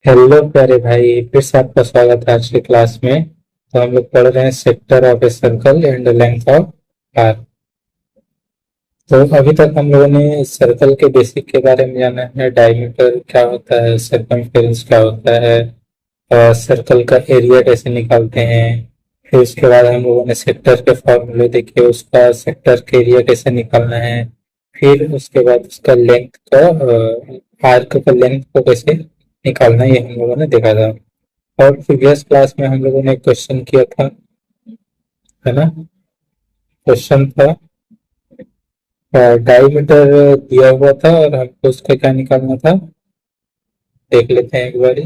Hello प्यारे भाई, फिर से आपका स्वागत है आज के क्लास में। तो हम लोग पढ़ रहे हैं sector of a circle and length of R. तो अभी तक हम लोगों ने सर्कल के बेसिक के बारे में जाना है। डायमीटर क्या होता है, सरकमफेरेंस क्या होता है, और सर्कल का एरिया कैसे निकालते हैं। फिर उसके बाद हम लोगों ने सेक्टर के फॉर्मूले देखे, उसका सेक्टर के एरिया कैसे निकालना है। फिर उसके बाद उसका लेंथ का, आर्क का लेंथ को कैसे निकालना है, ये हम लोगों ने देखा था। और प्रीवियस क्लास में हम लोगों ने एक क्वेश्चन किया था, है ना। क्वेश्चन था डायमीटर दिया हुआ था और हमको उसका क्या निकालना था, देख लेते हैं एक बारी।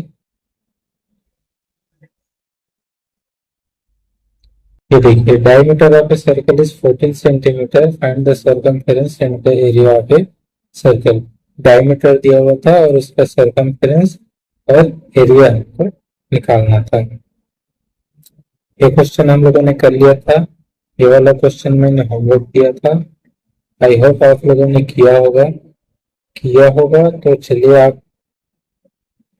ये देखिए, diameter of a circle is 14 centimetre, find the circumference and the area of a circle. Diameter दिया हुआ था और उसका सर्कमफेरेंस और एरिया हमको निकालना था। ये क्वेश्चन हम लोगों ने कर लिया था। ये वाला क्वेश्चन मैंने होमवर्क दिया था। आई होप आप लोगों ने किया होगा। तो चलिए आप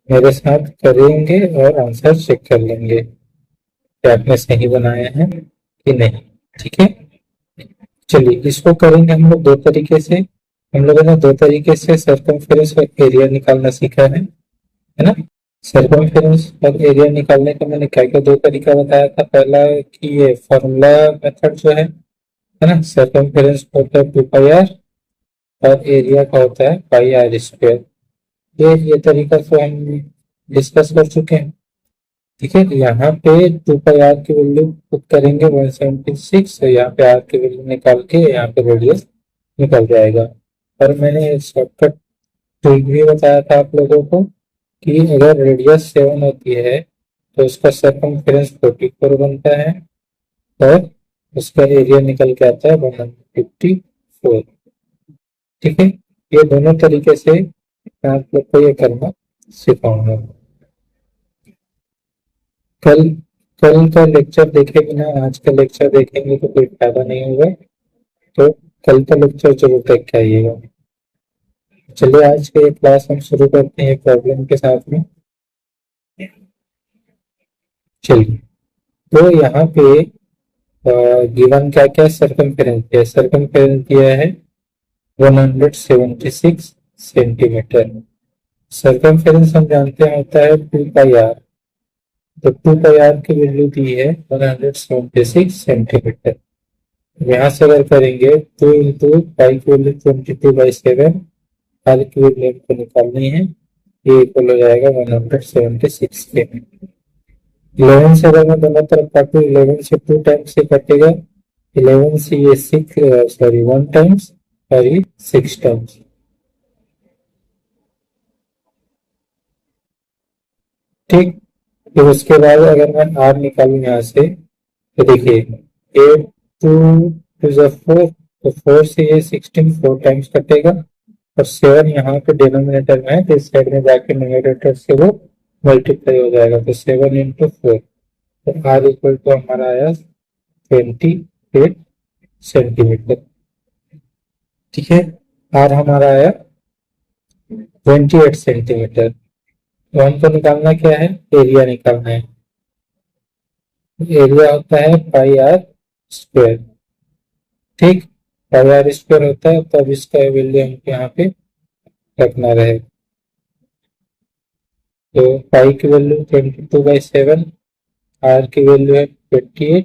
मेरे साथ करेंगे और आंसर चेक कर लेंगे कि आपने सही बनाया है कि नहीं। ठीक है, चलिए इसको करेंगे हम लोग दो तरीके से। हम लोगों ने दो तरीके से सरकमफेरेंस और एरिया निकालना सीखा है ना। सरकमफेरेंस और एरिया निकालने का मैंने क्या क्या दो तरीका बताया था। पहला है कि ये फॉर्मूला मेथड जो है ना। सरकमफेरेंस होता है 2 पाई आर और एरिया का होता है पाई आर स्क्वायर। ये तरीका तो हम डिस्कस कर चुके हैं। ठीक है, यहाँ पे 2 पाई आर की वैल्यू पुट करेंगे 176, तो यहाँ पे आर की वैल्यू निकाल के यहाँ पे रेडियस निकल जाएगा। और मैंने शॉर्टकट ट्रिक भी बताया था आप लोगों को कि अगर रेडियस 7 होती है तो उसका सरकमफेरेंस 44 बनता है और उसका एरिया निकल के आता है 154। ठीक है, ये दोनों तरीके से मैं आप लोग को ये करना सिखाऊंगा। कल कल का लेक्चर देखे बिना आज का लेक्चर देखेंगे तो कोई फायदा नहीं होगा। तो कल का लेक्चर जरूर देख के आइएगा। चलिए आज के क्लास हम शुरू करते हैं प्रॉब्लम के साथ में। चलिए, तो यहाँ पे गिवन क्या क्या सरकमफेरेंस दिया है। सरकमफेरेंस दिया है 176 सेंटीमीटर। सरकमफेरेंस हम जानते हैं होता है 2 पाई आर। तो 2 पाई आर की वैल्यू दी है 176 सेंटीमीटर। यहाँ से अगर करेंगे 2 इंटू पाई की वैल्यू 22/7, आर की वैल्यू हमको निकालनी है। ये इक्वल हो जाएगा 176 के। 11 से अगर मैं दोनों तरफ काटू, 11 से 2 टाइम्स से कटेगा। 11 से ये 6, सॉरी 1 टाइम्स, और ये 6 टाइम्स। ठीक, फिर उसके बाद अगर मैं आर निकालू यहाँ से तो देखिए 8 2 4, तो 4 से ये 16 4 टाइम्स कटेगा। और 7 यहाँ पे डिनोमिनेटर में है तो इस साइड में जाके न्यूमरेटर से वो मल्टीप्लाई हो जाएगा। तो 7 into 4, तो आर इक्वल टू हमारा आया 28 सेंटीमीटर। ठीक है, आर हमारा आया 28 सेंटीमीटर। तो हमको निकालना क्या है, एरिया निकालना है। एरिया होता है पाई आर स्क्वायर। ठीक, पाई आर स्क्वायर होता है, तो अब इसका वैल्यू हमको यहाँ पे रखना रहे। तो पाई की वैल्यू 22/7, आर की वैल्यू है 28,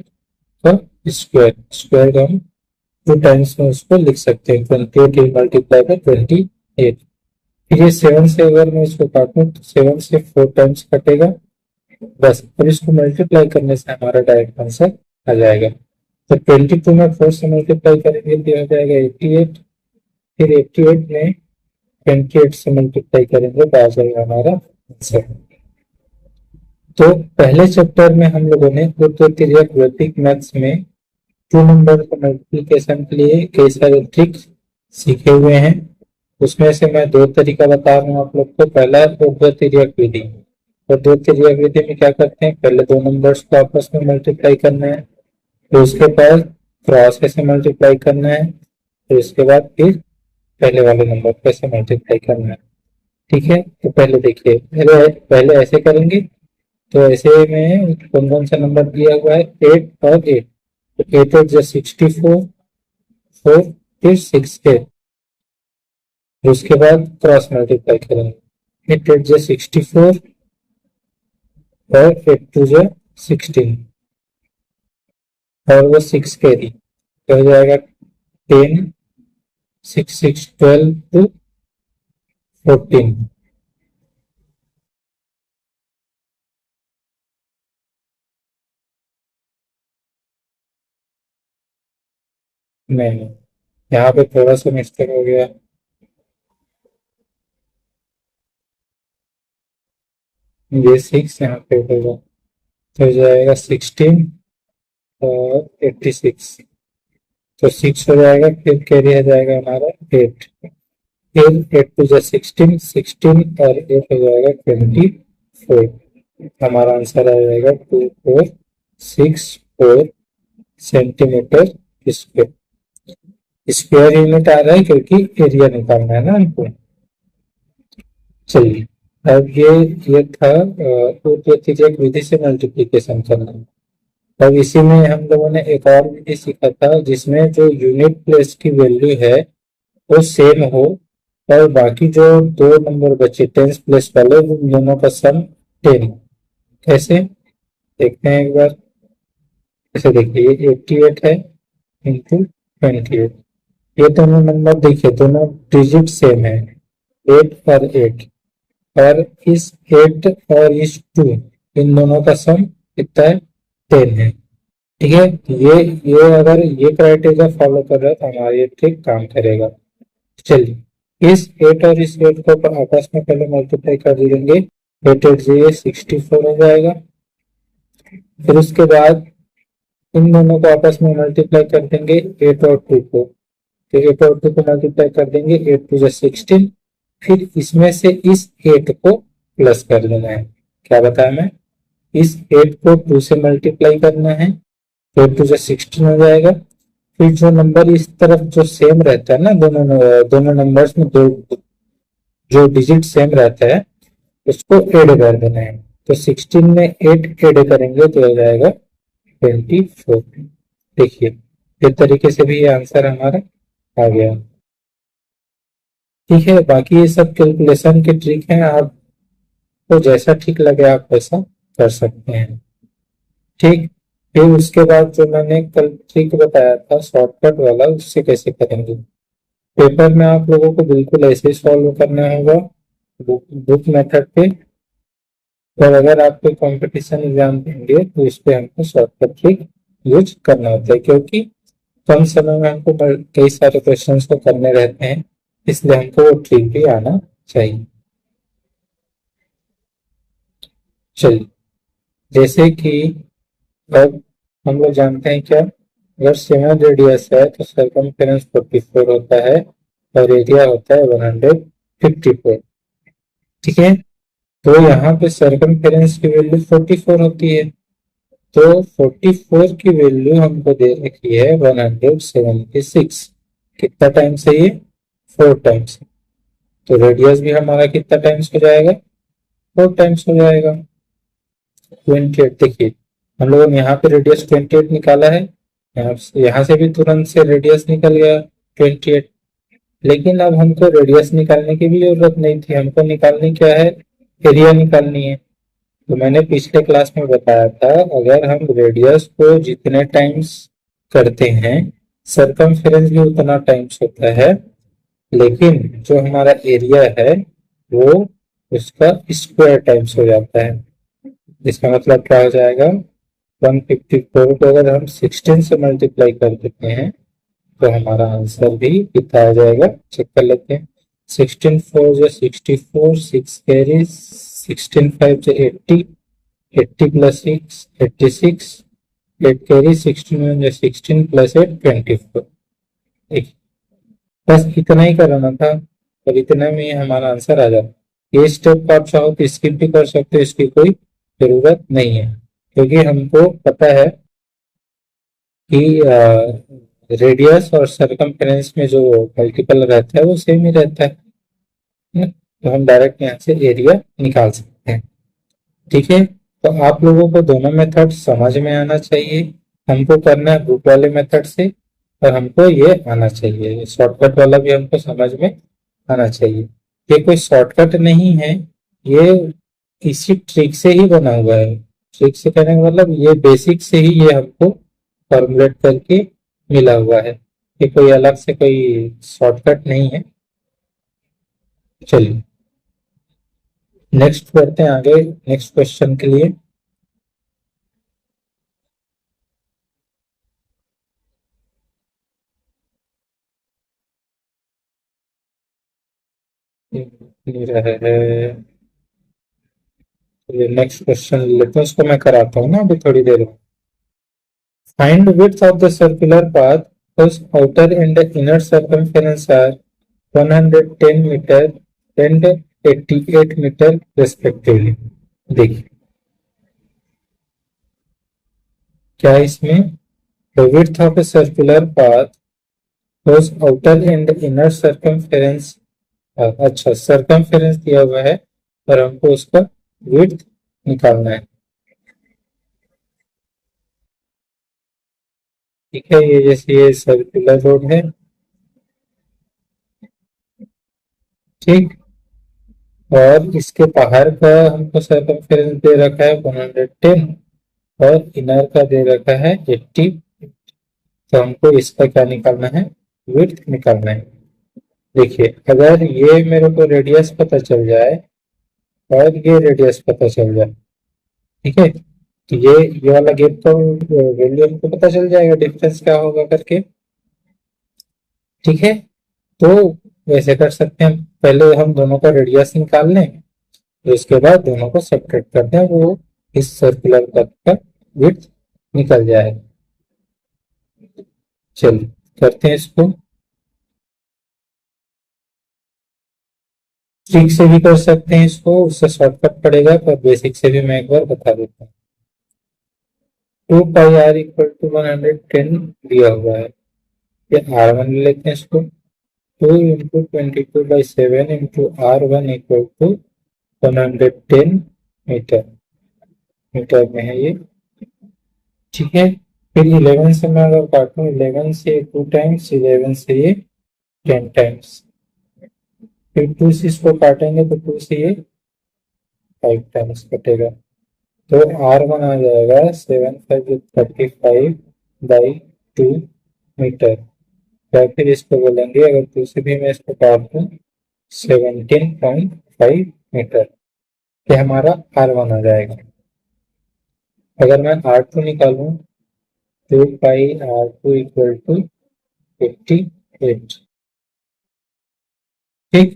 तो स्क्वायर स्क्वायर का हम 2 टाइम्स में उसको लिख सकते हैं। 28 मल्टीप्लाई बाय 28। फिर ये 7 से अगर मैं इसको काटूं तो 7 से 4 टाइम्स कटेगा बस। अब इसको मल्टीप्लाई करने से हमारा डायरेक्ट आंसर आ जाएगा। तो 22 में 4 से मल्टीप्लाई करेंगे तो हो जाएगा 88। फिर 88 में 28 से मल्टीप्लाई करेंगे तो आ जाएगा हमारा आंसर। तो पहले चैप्टर में हम लोगों ने त्रिज्यक वैदिक मैथ्स में 2 नंबर मल्टीप्लीकेशन के लिए कई सारे ट्रिक्स सीखे हुए हैं। उसमें से मैं दो तरीका बता रहा हूँ आप लोग को। पहला है ऊर्ध्वतिर्यक विधि। और ऊर्ध्वतिर्यक विधि में क्या करते हैं, पहले दो नंबर्स को आपस में मल्टीप्लाई करना है, फिर उसके बाद क्रॉस से मल्टीप्लाई करना है, फिर उसके बाद फिर पहले वाले नंबर पे से मल्टीप्लाई करना है। ठीक है, तो पहले देखिए, पहले पहले ऐसे करेंगे। तो ऐसे में कौन कौन सा नंबर दिया हुआ है, 8 और 8। तो 8 8 जो 64, 4 फिर 6 8। उसके बाद क्रॉस मल्टीप्लाई करेंगे, 8 8 जो 64 और 8 2 जो 16 और वो 6 कैरी, तो हो जाएगा 10, 6 6 12 टू 14। नहीं, यहाँ पे थोड़ा सा मिस्टेक हो गया। ये 6 यहाँ पे होगा, तो हो जाएगा 16 और 86। तो 6 हो जाएगा, फिर कैरी आ जाएगा हमारा 8। फिर 8 टू जा 16, 16 और 8 हो जाएगा 24। हमारा आंसर आ जाएगा 2464 सेंटीमीटर स्क्वायर। स्क्वायर यूनिट आ रहा है क्योंकि एरिया निकालना है ना हमको। चलिए, अब ये था एक विधि से मल्टीप्लीकेशन करना। अब इसी में हम लोगों ने एक और विधि सीखा था जिसमें जो यूनिट प्लेस की वैल्यू है वो सेम हो, और बाकी जो दो नंबर बचे टेंस प्लेस वाले, उन दोनों का सम 10। कैसे, देखते हैं एक बार। ऐसे देखिए, ये 88 है इंटू 28। ये दोनों नंबर देखिए, दोनों डिजिट सेम है, 8 और 8। और इस 8 और इस 2, इन दोनों का सम कितना है, 10 है। ठीक है, ये अगर ये क्राइटेरिया फॉलो कर रहा है तो हमारा ये ट्रिक काम करेगा। चलिए, इस 8 और इस 8 को आपस में पहले मल्टीप्लाई कर देंगे। 8 8 से 64 हो जाएगा। फिर उसके बाद इन दोनों को आपस में मल्टीप्लाई कर देंगे, 8 और 2 को। तो 8 और 2 को मल्टीप्लाई कर देंगे, 8 2 जा 16। फिर इसमें से इस 8 को प्लस कर देना है। क्या बताया मैं, इस 8 को 2 से मल्टीप्लाई करना है, तो 8 2 जा 16 हो जाएगा। फिर जो नंबर इस तरफ जो सेम रहता है ना, दोनों नंबर्स में दो जो डिजिट सेम रहता है उसको ऐड कर देना है। तो 16 में 8 ऐड करेंगे तो हो जाएगा 24। देखिए, इस तरीके से भी ये आंसर हमारा आ गया। ठीक है, बाकी ये सब कैलकुलेशन के ट्रिक हैं, आपको जैसा ठीक लगे आप वैसा कर सकते हैं। ठीक, फिर उसके बाद जो मैंने कल ट्रिक बताया था शॉर्टकट वाला, उससे कैसे करेंगे। पेपर में आप लोगों को बिल्कुल ऐसे ही सॉल्व करना होगा, बुक मेथड पे। और अगर आप कोई कंपटीशन एग्जाम देंगे तो इस पे हमको शॉर्टकट ट्रिक यूज करना होता है, क्योंकि कम समय में हमको कई सारे क्वेश्चंस को करने रहते हैं, इसलिए हमको वो ट्रिक भी आना चाहिए। चलिए, जैसे कि अब हम लोग जानते हैं क्या, अगर 7 रेडियस है तो सरकमफेरेंस 44 होता है और एरिया होता है 154। ठीक है, तो यहाँ पे सरकमफेरेंस की वैल्यू 44 होती है। तो 44 की वैल्यू हमको दे रखी है 176। कितना टाइम्स है ये, 4 टाइम्स। तो रेडियस भी हमारा कितना टाइम्स हो जाएगा, 4 टाइम्स हो जाएगा। 28, देखिए हम लोगों ने यहाँ पे रेडियस 28 निकाला है, यहाँ से भी तुरंत से रेडियस निकल गया 28। लेकिन अब हमको रेडियस निकालने की भी जरूरत नहीं थी, हमको निकालनी क्या है, एरिया निकालनी है। तो मैंने पिछले क्लास में बताया था, अगर हम रेडियस को जितने टाइम्स करते हैं सरकमफेरेंस भी उतना टाइम्स होता है, लेकिन जो हमारा एरिया है वो उसका स्क्वायर टाइम्स हो जाता है। इसका मतलब क्या हो जाएगा, 154 को अगर हम 16 से मल्टीप्लाई कर देते हैं तो हमारा आंसर भी कितना आ जाएगा, चेक कर लेते हैं। 16 4 जो 64, 6 कैरी, 16 5 जो 80, 80 प्लस 6 86, 8 कैरी, 16 1 जो 16 प्लस 8 24। ठीक, बस इतना ही कराना था और इतना में हमारा आंसर आ जाता। ये स्टेप आप चाहो तो स्किप भी कर सकते हो, इसकी कोई जरूरत नहीं है, क्योंकि हमको पता है कि रेडियस और सरकमफेरेंस में जो मल्टीपल रहता है वो सेम ही रहता है। तो हम डायरेक्ट यहाँ से एरिया निकाल सकते हैं। ठीक है, तो आप लोगों को दोनों मेथड समझ में आना चाहिए। हमको करना है ग्रुप वाले मेथड से, और हमको ये आना चाहिए शॉर्टकट वाला भी हमको समझ में आना चाहिए। ये कोई शॉर्टकट नहीं है, ये इसी ट्रिक से ही बना हुआ है। ट्रिक से कहने का मतलब ये बेसिक से ही ये हमको फॉर्मुलेट करके मिला हुआ है। ये कोई अलग से कोई शॉर्टकट नहीं है। चलिए नेक्स्ट बढ़ते हैं आगे, नेक्स्ट क्वेश्चन के लिए। नहीं रहा है, ये नेक्स्ट क्वेश्चन लेते हैं, उसको मैं कराता हूँ ना अभी थोड़ी देर में। Find width of the circular path whose outer and inner circumference are 110 metre and 88 metre respectively। देखिए क्या है इसमें, the width of a circular path whose outer and inner circumference, अच्छा circumference दिया हुआ है और हमको उसका width निकालना है। ठीक है, ये जैसे ये सर्कुलर रोड है, ठीक, और इसके बाहर का हमको सर्कमफेरेंस दे रखा है 110 और इनर का दे रखा है 80। तो हमको इसका क्या निकालना है, विड्थ निकालना है। देखिए अगर ये मेरे को रेडियस पता चल जाए और ये रेडियस पता चल जाए, ठीक है, तो ये वाला गेप का वैल्यू हमको पता चल जाएगा डिफरेंस क्या होगा करके। ठीक है, तो वैसे कर सकते हैं, पहले हम दोनों का रेडियस निकाल लें, तो इसके बाद दोनों को सब्ट्रैक्ट करते हैं, वो इस सर्कुलर कट का विड्थ निकल जाए। चलिए करते हैं इसको। ट्रिक से भी कर सकते हैं इसको, उससे शॉर्टकट पड़ेगा, पर बेसिक से भी मैं एक बार बता देता हूँ। 2 πr इक्वल टू 110 दिया हुआ है, ये R1 लेते हैं इसको, 2 × 22/7 R1 equal to 110 metre, metre में है ये। ठीक है, फिर 11 से मैं अगर काटूं, 11 से 2 टाइम्स, 11 से ये 10 टाइम्स, फिर 2 से इसको काटेंगे तो 2 से ये 5 टाइम्स कटेगा। तो R1 आ जाएगा 7×5 = 35/2 या फिर इसको बोलेंगे, अगर 2 से भी मैं इसको काट दूं 17.5 मीटर, ये हमारा R1 आ जाएगा। अगर मैं R2 निकालूं, 2πr2 इक्वल टू 58, ठीक,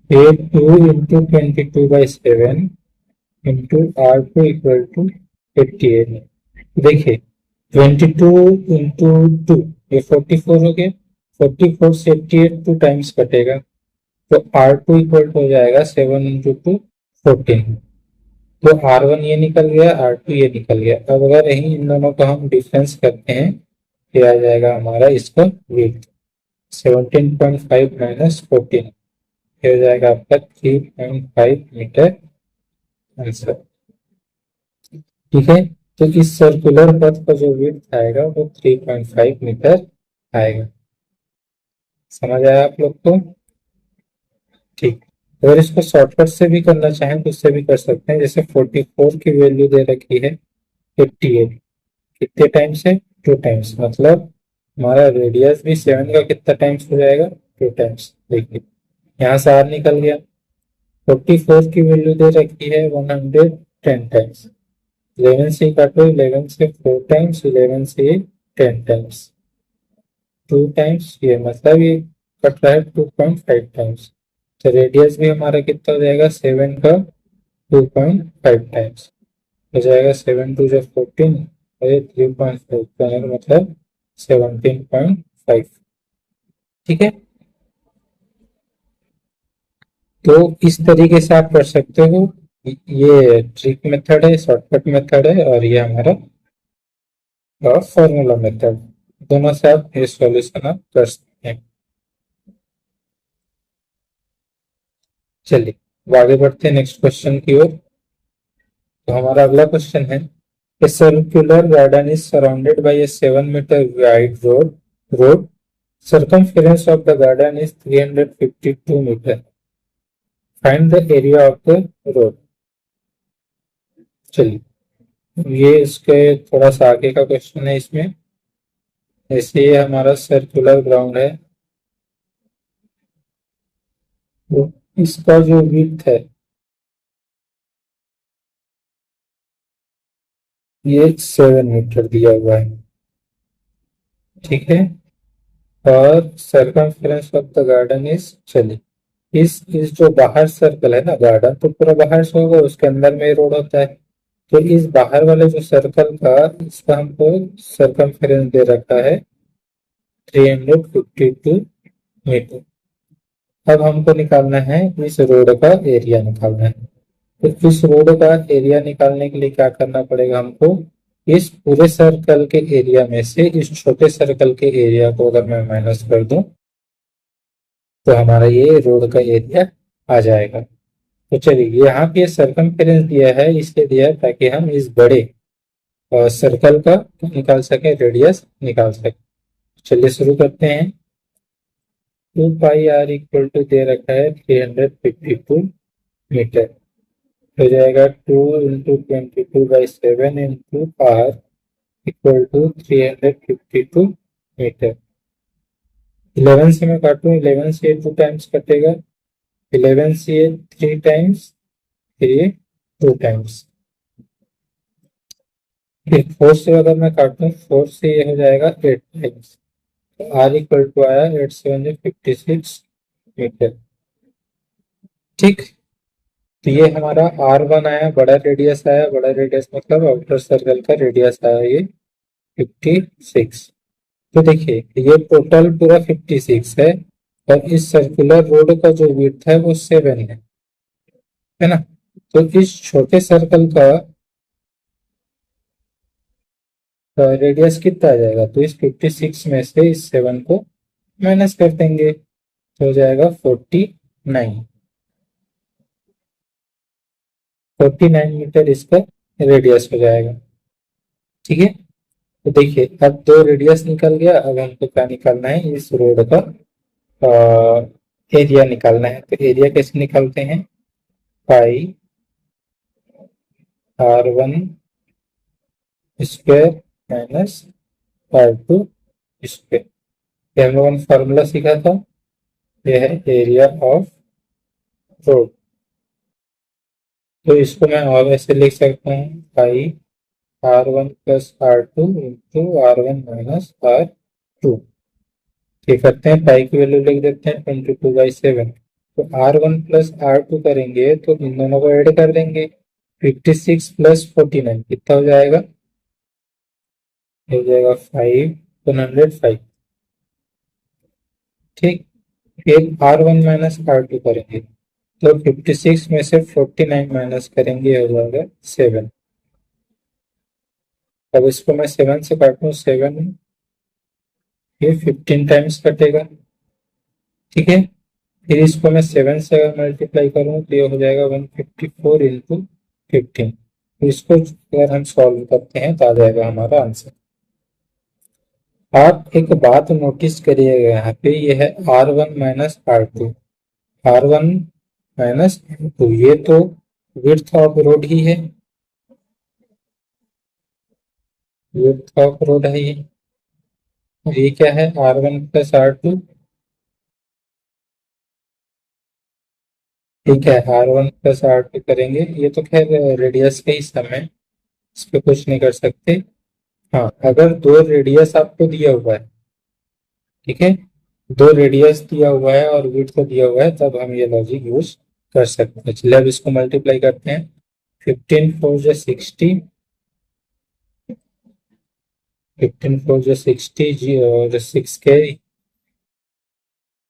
ये 2 × 22/7 R2 इक्वल टू 88। देखिए 22 × 2 ये 44 हो गया, 44 से 88 2 टाइम्स कटेगा, तो R2 इक्वल टू हो जाएगा 7 × 2 14। तो R1 ये निकल गया, R2 ये निकल गया। अब अगर यही इन दोनों का हम डिफरेंस करते हैं, ये आ जाएगा हमारा इसका वेट 17.5 माइनस 14, ये हो जाएगा आपका 3.5 मीटर आंसर। ठीक है, तो इस सर्कुलर पथ का जो विड्थ आएगा वो 3.5 मीटर आएगा। समझ आया आप लोग को? ठीक, अगर इसको शॉर्टकट से भी करना चाहें तो उससे भी कर सकते हैं। जैसे 44 की वैल्यू दे रखी है 88, कितने टाइम्स है, 2 टाइम्स, मतलब हमारा रेडियस भी 7 का कितना टाइम्स हो जाएगा, 2 टाइम्स। देखिए यहाँ से R निकल गया, 44 की वैल्यू दे रखी है 110 टाइम्स, 11 से काटो, 11 से 4 टाइम्स, 11 से 10 टाइम्स, 2 टाइम्स, ये मतलब ये कट रहा है 2.5 टाइम्स। तो रेडियस भी हमारा कितना हो जाएगा, 7 का 2.5 टाइम्स हो जाएगा, 7×2 = 14 और ये 3.5 मतलब 17.5। ठीक है, तो इस तरीके से आप कर सकते हो। ये ट्रिक मेथड है, शॉर्टकट मेथड है, और ये हमारा फॉर्मूला मेथड, दोनों से आप ये सॉल्यूशन आप कर सकते हैं। चलिए आगे बढ़ते हैं नेक्स्ट क्वेश्चन की ओर। तो हमारा अगला क्वेश्चन है, a circular garden is surrounded by a 7 metre wide road circumference of the garden is 352 meter. Find the area of the road. चलिए ये इसके थोड़ा सा आगे का क्वेश्चन है। इसमें जैसे ये हमारा सर्कुलर ग्राउंड है, तो इसका जो विड्थ है ये 7 मीटर दिया हुआ है, ठीक है। और circumference of the garden is, चलिए इस जो बाहर सर्कल है ना, गार्डन तो पूरा बाहर से होगा, उसके अंदर में रोड होता है, तो इस बाहर वाले जो सर्कल का इसका हमको सर्कमफेरेंस दे रखा है 352 मीटर। अब हमको निकालना है इस रोड का एरिया निकालना है। तो इस रोड का एरिया निकालने के लिए क्या करना पड़ेगा हमको, इस पूरे सर्कल के एरिया में से इस छोटे सर्कल के एरिया को अगर मैं माइनस कर दूं तो हमारा ये रोड का एरिया आ जाएगा। तो चलिए यहाँ पे सर्कमफेरेंस दिया है, इसलिए दिया है ताकि हम इस बड़े सर्कल का निकाल सके, रेडियस निकाल सके। चलिए शुरू करते हैं। 2 पाई r इक्वल टू दे रखा है 352 मीटर, हो जाएगा 2 × 22/7 × r इक्वल टू 352 मीटर। 11 से मैं काटूं, 11 से 2 टाइम्स कटेगा, 11 से 3 टाइम्स, फिर ये 2 टाइम्स, फिर 4 से अगर मैं काटूं 4 से ये हो जाएगा 8 टाइम्स। तो r इक्वल टू आया 8 7 56 मीटर, ठीक। तो ये हमारा R1 आया, बड़ा रेडियस आया, बड़ा रेडियस मतलब आउटर सर्कल का रेडियस आया ये 56। तो देखिए ये टोटल पूरा 56 है, और इस सर्कुलर रोड का जो विड्थ है वो 7 है ना। तो इस छोटे सर्कल का रेडियस कितना आ जाएगा, तो इस 56 में से इस 7 को माइनस कर देंगे तो हो जाएगा 49। 49 मीटर इसका रेडियस हो जाएगा, ठीक है। तो देखिए अब 2 रेडियस निकल गया, अब हमको क्या निकालना है, इस रोड का एरिया निकालना है। तो एरिया कैसे निकालते हैं, पाई r1 square minus r2 square. ये हम लोगों ने फॉर्मूला सीखा था, यह है एरिया ऑफ रोड। तो इसको मैं और ऐसे लिख सकता हूँ, पाई r1 plus r2 into r1 minus r2। ये करते हैं, पाई की वैल्यू लिख देते हैं 22/7। तो r1 प्लस r2 करेंगे तो इन दोनों को ऐड कर देंगे, 56 प्लस 49 कितना हो जाएगा, हो जाएगा 505, ठीक। फिर r1 माइनस r2 करेंगे तो 56 में से 49 माइनस करेंगे, हो जाएगा 7। अब इसको मैं 7 से काटूं, 7 ये 15 टाइम्स कटेगा, ठीक है। फिर इसको मैं 7 से अगर मल्टीप्लाई करूं तो ये हो जाएगा 154 इंटू 15। तो इसको अगर हम सॉल्व करते हैं तो आ जाएगा हमारा आंसर। आप एक बात नोटिस करिएगा, यहाँ पे ये है r1 minus r2, r1 minus r2, ये तो विड्थ ऑफ रोड ही है, विड्थ ऑफ रोड है ये। ये क्या है, r1 प्लस r2, ठीक है। r1 प्लस r2 करेंगे, ये तो खैर रेडियस का ही सम है, इस पे कुछ नहीं कर सकते। हाँ अगर 2 रेडियस आपको दिया हुआ है, ठीक है, 2 रेडियस दिया हुआ है और विड्थ दिया हुआ है, तब हम ये लॉजिक यूज कर सकते हैं। चलिए अब इसको मल्टीप्लाई करते हैं, 15 4 जो 60, 15 4 जो 60 जी, और 6 के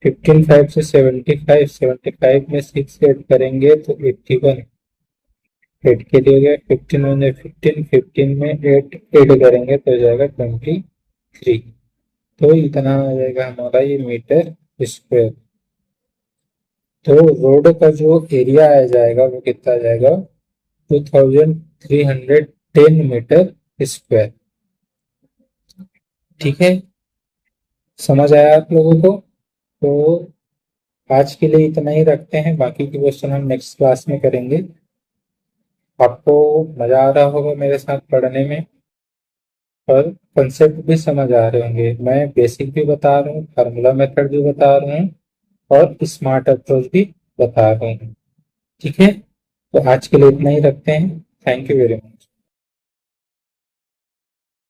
15 5 से 75, 75 में 6 ऐड करेंगे तो 81, 8 के लिए हो गया, 15 में 15, 15 में 8 ऐड करेंगे तो हो जाएगा 23। तो इतना आ जाएगा हमारा ये मीटर स्क्वायर। तो रोड का जो एरिया आ जाएगा वो कितना आ जाएगा, 2310 मीटर स्क्वायर। ठीक है, समझ आया आप लोगों को? तो आज के लिए इतना ही रखते हैं, बाकी के क्वेश्चन हम नेक्स्ट क्लास में करेंगे। आपको मजा आ रहा होगा मेरे साथ पढ़ने में, और कंसेप्ट भी समझ आ रहे होंगे। मैं बेसिक भी बता रहा हूँ, फार्मूला मेथड भी बता रहा हूँ, और स्मार्ट अप्रोच भी बता रहा हूँ। ठीक है, तो आज के लिए इतना ही रखते हैं। Thank you very much.